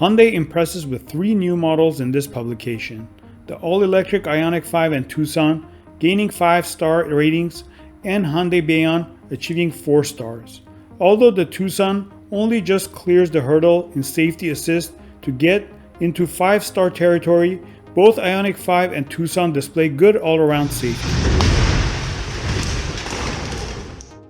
Hyundai impresses with 3 new models in this publication: the all-electric IONIQ 5 and TUCSON gaining 5-star ratings, and Hyundai Bayon achieving 4 stars. Although the TUCSON only just clears the hurdle in safety assist to get into 5-star territory, both IONIQ 5 and TUCSON display good all-around safety.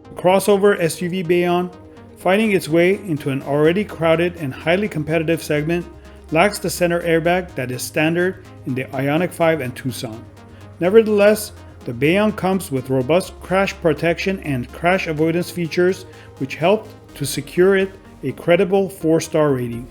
The crossover SUV Bayon, fighting its way into an already crowded and highly competitive segment, lacks the center airbag that is standard in the IONIQ 5 and TUCSON. Nevertheless, the Bayon comes with robust crash protection and crash avoidance features which helped to secure it a credible 4-star rating.